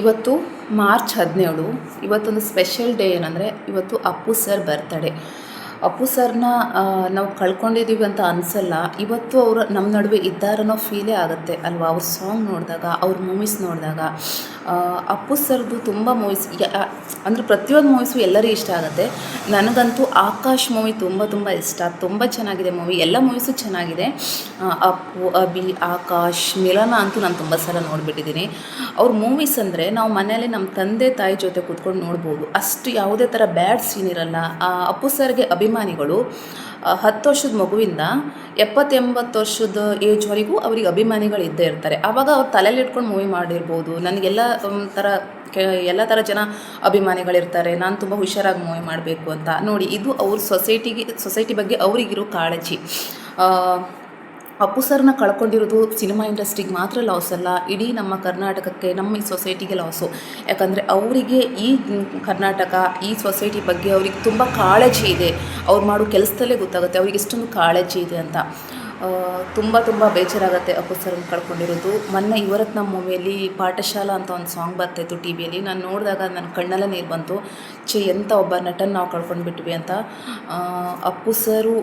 ಇವತ್ತು ಮಾರ್ಚ್ 17. ಇವತ್ತೊಂದು special day ಏನಂದರೆ ಇವತ್ತು ಅಪ್ಪು ಸರ್ ಬರ್ತಡೇ. ಅಪ್ಪು ಸರ್ನ ನಾವು ಕಳ್ಕೊಂಡಿದ್ದೀವಿ ಅಂತ ಅನಿಸಲ್ಲ. ಇವತ್ತು ಅವರು ನಮ್ಮ ನಡುವೆ ಇದ್ದಾರನ್ನೋ ಫೀಲೇ ಆಗುತ್ತೆ ಅಲ್ವಾ. ಅವ್ರ ಸಾಂಗ್ ನೋಡಿದಾಗ, ಅವ್ರ ಮೂವೀಸ್ ನೋಡಿದಾಗ, ಅಪ್ಪು ಸರ್ದು ತುಂಬ ಮೂವೀಸ್ ಅಂದರೆ ಪ್ರತಿಯೊಂದು ಮೂವೀಸು ಎಲ್ಲರಿಗೂ ಇಷ್ಟ ಆಗುತ್ತೆ. ನನಗಂತೂ ಆಕಾಶ್ ಮೂವಿ ತುಂಬ ತುಂಬ ಇಷ್ಟ. ತುಂಬ ಚೆನ್ನಾಗಿದೆ ಮೂವಿ. ಎಲ್ಲ ಮೂವೀಸು ಚೆನ್ನಾಗಿದೆ. ಅಪ್ಪು, ಅಭಿ, ಆಕಾಶ್, ಮಿಲನ ಅಂತೂ ನಾನು ತುಂಬ ಸಲ ನೋಡಿಬಿಟ್ಟಿದ್ದೀನಿ. ಅವ್ರ ಮೂವೀಸ್ ಅಂದರೆ ನಾವು ಮನೆಯಲ್ಲಿ ನಮ್ಮ ತಂದೆ ತಾಯಿ ಜೊತೆ ಕೂತ್ಕೊಂಡು ನೋಡ್ಬೋದು. ಅಷ್ಟು ಯಾವುದೇ ಥರ ಬ್ಯಾಡ್ ಸೀನ್ ಇರಲ್ಲ. ಅಪ್ಪು ಸರ್ಗೆ ಅಭಿಮಾನಿಗಳು 10 ವರ್ಷದ ಮಗುವಿಂದ 70-80 ವರ್ಷದ ಏಜ್ವರೆಗೂ ಅವ್ರಿಗೆ ಅಭಿಮಾನಿಗಳು ಇದ್ದೇ ಇರ್ತಾರೆ. ಆವಾಗ ಅವ್ರು ತಲೆಯಲ್ಲಿ ಇಟ್ಕೊಂಡು ಮೂವಿ ಮಾಡಿರ್ಬೋದು. ನನಗೆಲ್ಲ ಎಲ್ಲ ಥರ ಜನ ಅಭಿಮಾನಿಗಳಿರ್ತಾರೆ. ನಾನು ತುಂಬ ಹುಷಾರಾಗಿ ಮೂವಿ ಮಾಡಬೇಕು ಅಂತ. ನೋಡಿ, ಇದು ಅವ್ರ ಸೊಸೈಟಿ ಬಗ್ಗೆ ಅವರಿಗಿರೋ ಕಾಳಜಿ. ಅಪ್ಪು ಸರ್ನ ಕಳ್ಕೊಂಡಿರೋದು ಸಿನಿಮಾ ಇಂಡಸ್ಟ್ರಿಗೆ ಮಾತ್ರ ಲಾಸ್ ಅಲ್ಲ, ಇಡೀ ನಮ್ಮ ಕರ್ನಾಟಕಕ್ಕೆ, ನಮ್ಮ ಈ ಸೊಸೈಟಿಗೆ ಲಾಸು. ಯಾಕಂದರೆ ಅವರಿಗೆ ಈ ಕರ್ನಾಟಕ, ಈ ಸೊಸೈಟಿ ಬಗ್ಗೆ ಅವ್ರಿಗೆ ತುಂಬ ಕಾಳಜಿ ಇದೆ. ಅವ್ರು ಮಾಡೋ ಕೆಲಸದಲ್ಲೇ ಗೊತ್ತಾಗುತ್ತೆ ಅವ್ರಿಗೆ ಎಷ್ಟೊಂದು ಕಾಳಜಿ ಇದೆ ಅಂತ. ತುಂಬ ತುಂಬ ಬೇಜಾರಾಗುತ್ತೆ ಅಪ್ಪು ಸರ್ನ ಕಳ್ಕೊಂಡಿರೋದು. ಮೊನ್ನೆ ಯುವರತ್ನ ಮೂವಿಯಲ್ಲಿ ಪಾಠಶಾಲಾ ಅಂತ ಒಂದು ಸಾಂಗ್ ಬರ್ತಾಯಿತ್ತು ಟಿ ವಿಯಲ್ಲಿ. ನಾನು ನೋಡಿದಾಗ ನನ್ನ ಕಣ್ಣೆಲ್ಲ ನೀರು ಬಂತು. ಎಂಥ ಒಬ್ಬ ನಟನ ನಾವು ಕಳ್ಕೊಂಡ್ಬಿಟ್ವಿ ಅಂತ. ಅಪ್ಪು ಸರು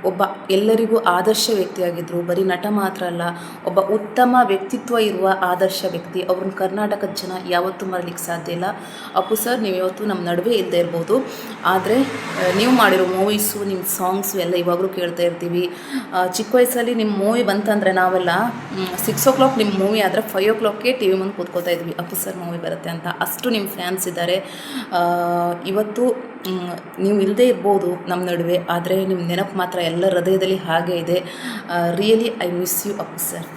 ಒಬ್ಬ ಎಲ್ಲರಿಗೂ ಆದರ್ಶ ವ್ಯಕ್ತಿಯಾಗಿದ್ದರು. ಬರೀ ನಟ ಮಾತ್ರ ಅಲ್ಲ, ಒಬ್ಬ ಉತ್ತಮ ವ್ಯಕ್ತಿತ್ವ ಇರುವ ಆದರ್ಶ ವ್ಯಕ್ತಿ. ಅವ್ರನ್ನ ಕರ್ನಾಟಕದ ಜನ ಯಾವತ್ತೂ ಮರಲಿಕ್ಕೆ ಸಾಧ್ಯ ಇಲ್ಲ. ಅಪ್ಪು ಸರ್, ನೀವು ಯಾವತ್ತೂ ನಮ್ಮ ನಡುವೆ ಇಲ್ಲದೆ ಇರ್ಬೋದು, ಆದರೆ ನೀವು ಮಾಡಿರೋ ಮೂವೀಸು, ನಿಮ್ಮ ಸಾಂಗ್ಸು ಎಲ್ಲ ಇವಾಗಲೂ ಕೇಳ್ತಾ ಇರ್ತೀವಿ. ಚಿಕ್ಕ ವಯಸ್ಸಲ್ಲಿ ನಿಮ್ಮ ಮೂವಿ ಬಂತಂದರೆ ನಾವೆಲ್ಲ 6 o'clock ನಿಮ್ಮ ಮೂವಿ ಆದರೆ 5 o'clockಗೆ ಟಿ ವಿ ಮುಂದೆ ಕೂತ್ಕೋತಾ ಇದ್ವಿ, ಅಪ್ಪು ಸರ್ ಮೂವಿ ಬರುತ್ತೆ ಅಂತ. ಅಷ್ಟು ನಿಮ್ಮ ಫ್ಯಾನ್ಸ್ ಇದ್ದಾರೆ. ಇವತ್ತು ನೀವು ಇಲ್ಲದೇ ಇರ್ಬೋದು ನಮ್ಮ ನಡುವೆ, ಆದರೆ ನಿಮ್ಮ ನೆನಪು ಮಾತ್ರ ಎಲ್ಲ ಹೃದಯದಲ್ಲಿ ಹಾಗೇ ಇದೆ. Really I miss you Appu sir.